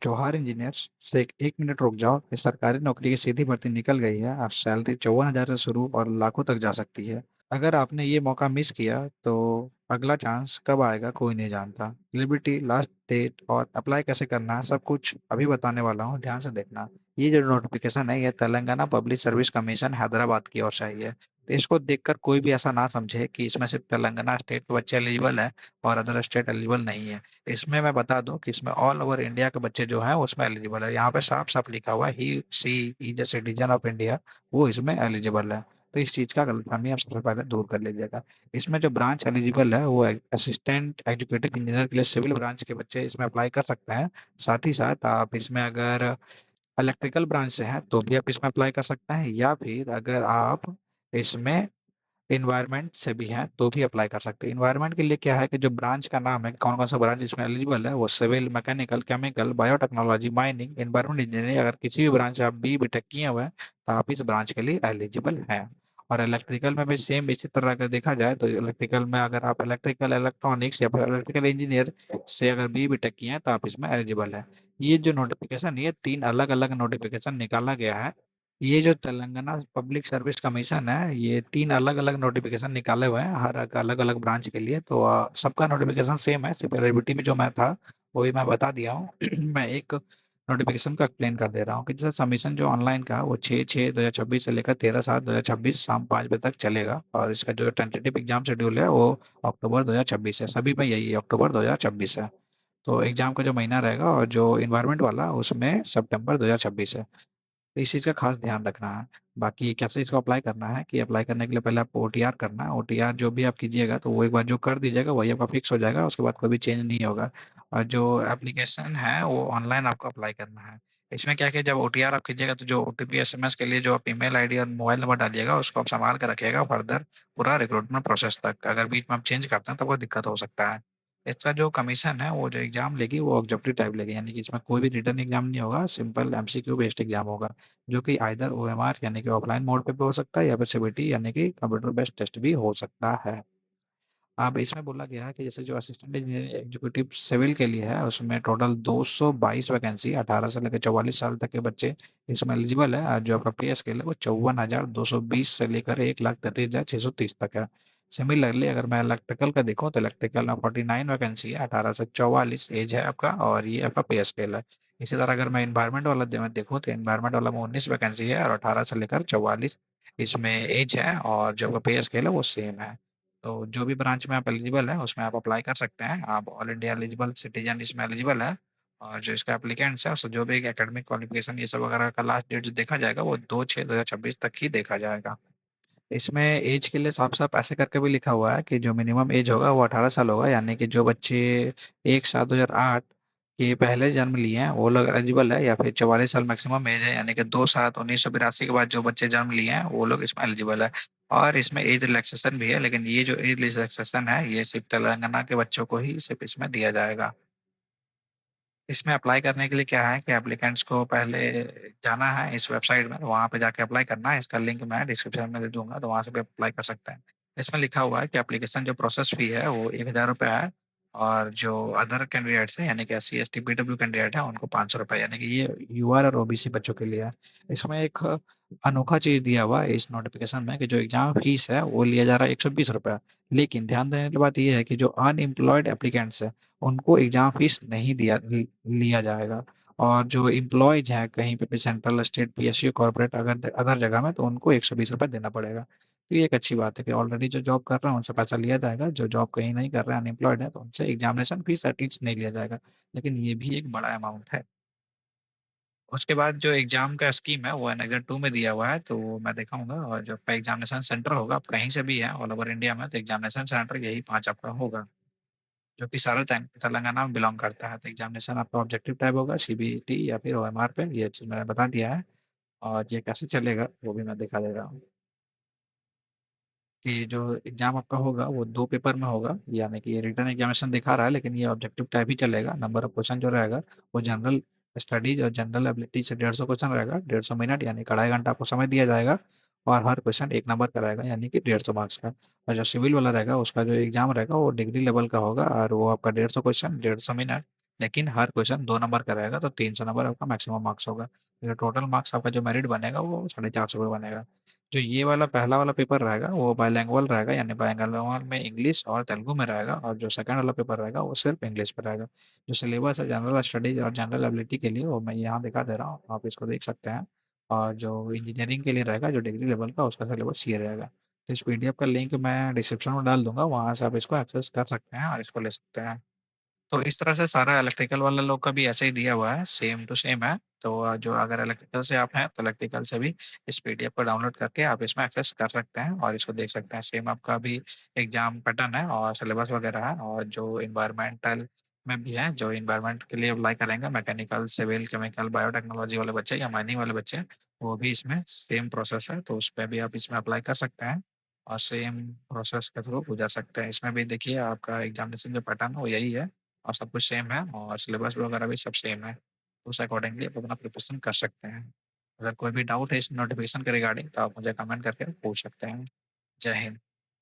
जौहर engineers से एक minute रुक जाओ। इस सरकारी नौकरी की सीधी भर्ती निकल गई है और सैलरी 54,000 से शुरू और लाखों तक जा सकती है। अगर आपने ये मौका मिस किया तो अगला चांस कब आएगा कोई नहीं जानता। लिबर्टी लास्ट डेट और अप्लाई कैसे करना है सब कुछ अभी बताने वाला हूँ, ध्यान से देखना। ये जो नोटिफिकेशन है ये Telangana public service commission Hyderabad की ओर से आई है। तो इसको देखकर कोई भी ऐसा ना समझे कि इसमें सिर्फ तेलंगाना स्टेट के बच्चे एलिजिबल है और अदर स्टेट एलिजिबल नहीं है। इसमें मैं बता दूं कि इसमें ऑल ओवर इंडिया के बच्चे जो हैं उसमें एलिजिबल है। यहाँ पे साफ साफ लिखा हुआ है ही C is a citizen of India, वो इसमें एलिजिबल है। तो इस चीज का गलतफहमी आप सबसे पहले दूर कर लीजिएगा। इसमें जो ब्रांच एलिजिबल है वो असिस्टेंट एजुकेटिव इंजीनियर के लिए सिविल ब्रांच के बच्चे इसमें अप्लाई कर सकते हैं। साथ ही साथ आप इसमें अगर इलेक्ट्रिकल ब्रांच से हैं तो भी आप इसमें अप्लाई कर सकते हैं, या फिर अगर आप इसमें इन्वायरमेंट से भी हैं तो भी अप्लाई कर सकते हैं। इन्वायरमेंट के लिए क्या है कि जो ब्रांच का नाम है, कौन कौन सा ब्रांच इसमें एलिजिबल है, वो civil, mechanical, chemical, biotechnology, mining, environment engineering. अगर किसी भी ब्रांच से आप बी बीटेक किए हुए हैं तो आप इस ब्रांच के लिए एलिजिबल हैं। और इलेक्ट्रिकल में भी सेम इसी तरह अगर देखा जाए तो इलेक्ट्रिकल में अगर आप इलेक्ट्रिकल इलेक्ट्रॉनिक्स या फिर इलेक्ट्रिकल इंजीनियर से अगर बी बीटेक किए हैं तो आप इसमें एलिजिबल है। ये जो नोटिफिकेशन, ये तीन अलग अलग नोटिफिकेशन निकाला गया है। ये जो तेलंगाना पब्लिक सर्विस कमीशन है ये तीन अलग अलग नोटिफिकेशन निकाले हुए हैं हर अलग अलग ब्रांच के लिए। तो सबका नोटिफिकेशन सेम है, सिर्फ एलिजिबिलिटी में जो मैं था वही मैं बता दिया हूँ। मैं एक नोटिफिकेशन को एक्सप्लेन कर दे रहा हूँ कि जैसे सबमिशन जो ऑनलाइन का वो 6/6/2026 से लेकर 13/7/2026 शाम 5 बजे तक चलेगा। और इसका जो टेंटेटिव एग्जाम शेड्यूल है वो अक्टूबर 2026 है। सभी में यही अक्टूबर 2026 है। तो एग्जाम का जो महीना रहेगा और जो इन्वायरमेंट वाला उसमें सितंबर 2026 है। तो इस चीज़ का खास ध्यान रखना है। बाकी कैसे इसको अप्लाई करना है कि अप्लाई करने के लिए पहले आपको ओटीआर करना है। ओटीआर जो भी आप कीजिएगा तो वो एक बार जो कर दीजिएगा वही आपका फिक्स हो जाएगा, उसके बाद कोई भी चेंज नहीं होगा। और जो एप्लीकेशन है वो ऑनलाइन आपको अप्लाई करना है। इसमें क्या कि जब ओटीआर आप कीजिएगा तो जो ओटीपी एसएमएस के लिए जो आप ईमेल आईडी और मोबाइल नंबर डालिएगा उसको आप संभाल कर रखिएगा फर्दर पूरा रिक्रूटमेंट प्रोसेस तक। अगर बीच में आप चेंज करते हैं तो कोई दिक्कत हो सकता है। इसका जो कमीशन है वो जो एग्जाम लेगी वो ऑब्जेक्टिव टाइप लेगी, यानी कि इसमें कोई भी रिटर्न एग्जाम नहीं होगा, सिंपल एमसीक्यू बेस्ड एग्जाम होगा। जो कि आइदर ओएमआर यानी कि ऑफलाइन मोड पे भी हो सकता है या फिर सीबीटी यानी कि कंप्यूटर बेस्ड टेस्ट भी हो सकता है। अब इसमें बोला गया है कि जैसे जो असिस्टेंट इंजीनियर एग्जीक्यूटिव सिविल के लिए है उसमें टोटल 222 वैकेंसी 18 से लेकर 44 साल तक के बच्चे इसमें एलिजिबल है। और जो आपका पे स्केल है वो 54,220 से लेकर 1,33,630 तक है। सिमिलरली अगर मैं इलेक्ट्रिकल का देखूँ तो इलेक्ट्रिकल में 49 वैकेंसी है, 18 से 44 एज है आपका, और ये आपका पे स्केल है। इसी तरह अगर मैं इन्वायरमेंट वाला में देखूँ तो इन्वायरमेंट वाला में 19 वैकेंसी है और 18 से लेकर 44 इसमें एज है, और जो आपका पे स्केल है वो सेम है। तो जो भी ब्रांच में आप एलिजिबल हैं उसमें आप अप्लाई कर सकते हैं। आप ऑल इंडिया एलिजिबल सिटीजन इसमें एलिजिबल है। और जो इसका एप्लीकेंट्स है उससे जो भी एकेडमिक क्वालिफिकेशन ये सब वगैरह का लास्ट डेट जो देखा जाएगा वो 2/6/2026 तक ही देखा जाएगा। इसमें एज के लिए साफ साफ ऐसे करके भी लिखा हुआ है कि जो मिनिमम एज होगा वो 18 साल होगा, यानी कि जो बच्चे 1/7/2008 के पहले जन्म लिए हैं वो लोग एलिजिबल है, या फिर 44 साल मैक्सिमम एज है यानी कि 2/7/1982 के बाद जो बच्चे जन्म लिए हैं वो लोग इसमें एलिजिबल है। और इसमें एज रिलैक्सेशन भी है, लेकिन ये जो एज रिलैक्सेशन है ये सिर्फ तेलंगाना के बच्चों को ही सिर्फ इसमें दिया जाएगा। इसमें अप्लाई करने के लिए क्या है कि एप्लीकेंट्स को पहले जाना है इस वेबसाइट में, वहाँ पे जाके अप्लाई करना है। इसका लिंक मैं डिस्क्रिप्शन में दे दूंगा तो वहाँ से भी अप्लाई कर सकते हैं। इसमें लिखा हुआ है कि एप्लीकेशन जो प्रोसेस फी है वो 1,000 रुपये है। और जो अदर कैंडिडेट्स हैं यानी कि SC ST PW कैंडिडेट है उनको 500 रुपये, यानी कि ये यूआर और ओबीसी बच्चों के लिए है। इसमें एक अनोखा चीज दिया हुआ है इस नोटिफिकेशन में कि जो एग्जाम फीस है वो लिया जा रहा है 120 रुपये। लेकिन ध्यान देने की बात यह है कि जो अनएम्प्लॉयड एप्लीकेंट्स है उनको एग्जाम फीस नहीं लिया जाएगा। और जो इम्प्लॉयज हैं कहीं पे भी सेंट्रल स्टेट पीएसयू कॉर्पोरेट अगर अदर जगह में तो उनको 120 रुपये देना पड़ेगा। तो ये एक अच्छी बात है कि ऑलरेडी जो जॉब कर रहे हैं उनसे पैसा लिया जाएगा, जो जॉब कहीं नहीं कर रहे हैं अनएम्प्लॉयड है तो उनसे एग्जामिनेशन फीस एटलीस्ट नहीं लिया जाएगा। लेकिन ये भी एक बड़ा अमाउंट है। उसके बाद जो एग्जाम का स्कीम है वो एनेक्सर 2 में दिया हुआ है तो वो मैं दिखाऊंगा। और जो आपका एग्जामिनेशन सेंटर होगा आप कहीं से भी है ऑल ओवर इंडिया में तो एग्जामिनेशन सेंटर यही 5 आपका होगा, जो कि सारा तेलंगाना में बिलोंग करता है। तो एग्जामिनेशन आपका ऑब्जेक्टिव टाइप होगा सीबीटी या फिर ओएमआर पे, ये चीज़ मैंने बता दिया है। और ये कैसे चलेगा वो भी मैं दिखा दे रहा हूँ कि जो एग्जाम आपका होगा वो 2 पेपर में होगा, यानी कि ये रिटर्न एग्जामिनेशन दिखा रहा है लेकिन ये ऑब्जेक्टिव टाइप ही चलेगा। नंबर ऑफ क्वेश्चन जो रहेगा वो जनरल स्टडीज और जनरल एबिलिटी से 150 क्वेश्चन रहेगा, 150 मिनट यानी कि 2.5 घंटा आपको समय दिया जाएगा। और हर क्वेश्चन 1 नंबर का रहेगा यानी कि 150 मार्क्स का। और जो सिविल वाला रहेगा उसका जो एग्जाम रहेगा वो डिग्री लेवल का होगा और वो आपका 150 क्वेश्चन 150 मिनट लेकिन हर क्वेश्चन 2 नंबर का रहेगा तो 300 नंबर आपका मैक्सिमम मार्क्स होगा। तो टोटल मार्क्स आपका जो मेरिट बनेगा वो 450 पे बनेगा। जो ये वाला पहला वाला पेपर रहेगा वो बाइलिंगुअल रहेगा, यानी बाइलिंगुअल में इंग्लिश और तेलुगु में रहेगा, और जो सेकंड वाला पेपर रहेगा वो सिर्फ इंग्लिश में रहेगा। जो सिलेबस है जनरल स्टडीज और जनरल एबिलिटी के लिए वो मैं यहाँ दिखा दे रहा हूँ, आप इसको देख सकते हैं। और जो इंजीनियरिंग के लिए रहेगा, जो डिग्री लेवल का, उसका सिलेबस ये रहेगा। तो इस पीडीएफ का लिंक मैं डिस्क्रिप्शन में डाल दूंगा, वहां से आप इसको एक्सेस कर सकते हैं और इसको ले सकते हैं। तो इस तरह से सारा इलेक्ट्रिकल वाले लोग का भी ऐसे ही दिया हुआ है, सेम टू सेम है। तो जो अगर इलेक्ट्रिकल से आप हैं तो इलेक्ट्रिकल से भी इस पीडीएफ को डाउनलोड करके आप इसमें एक्सेस कर सकते हैं और इसको देख सकते हैं। सेम आपका भी एग्जाम पैटर्न है और सिलेबस वगैरह है। और जो इन्वायरमेंटल में भी है, जो इन्वायरमेंट के लिए अप्लाई करेंगे, मैकेनिकल, सिविल, केमिकल, बायोटेक्नोलॉजी वाले बच्चे या माइनिंग वाले बच्चे, वो भी इसमें सेम प्रोसेस है, तो उस पर भी आप इसमें अप्लाई कर सकते हैं और सेम प्रोसेस के थ्रू हो जा सकते हैं। इसमें भी देखिए आपका एग्जामिनेशन जो पैटर्न है वो यही है और सब कुछ सेम है और सिलेबस वगैरह भी सब सेम है। तो उस अकॉर्डिंगली आप अपना प्रिपरेशन कर सकते हैं। अगर कोई भी डाउट है इस नोटिफिकेशन के रिगार्डिंग तो आप मुझे कमेंट करके पूछ सकते हैं। जय हिंद।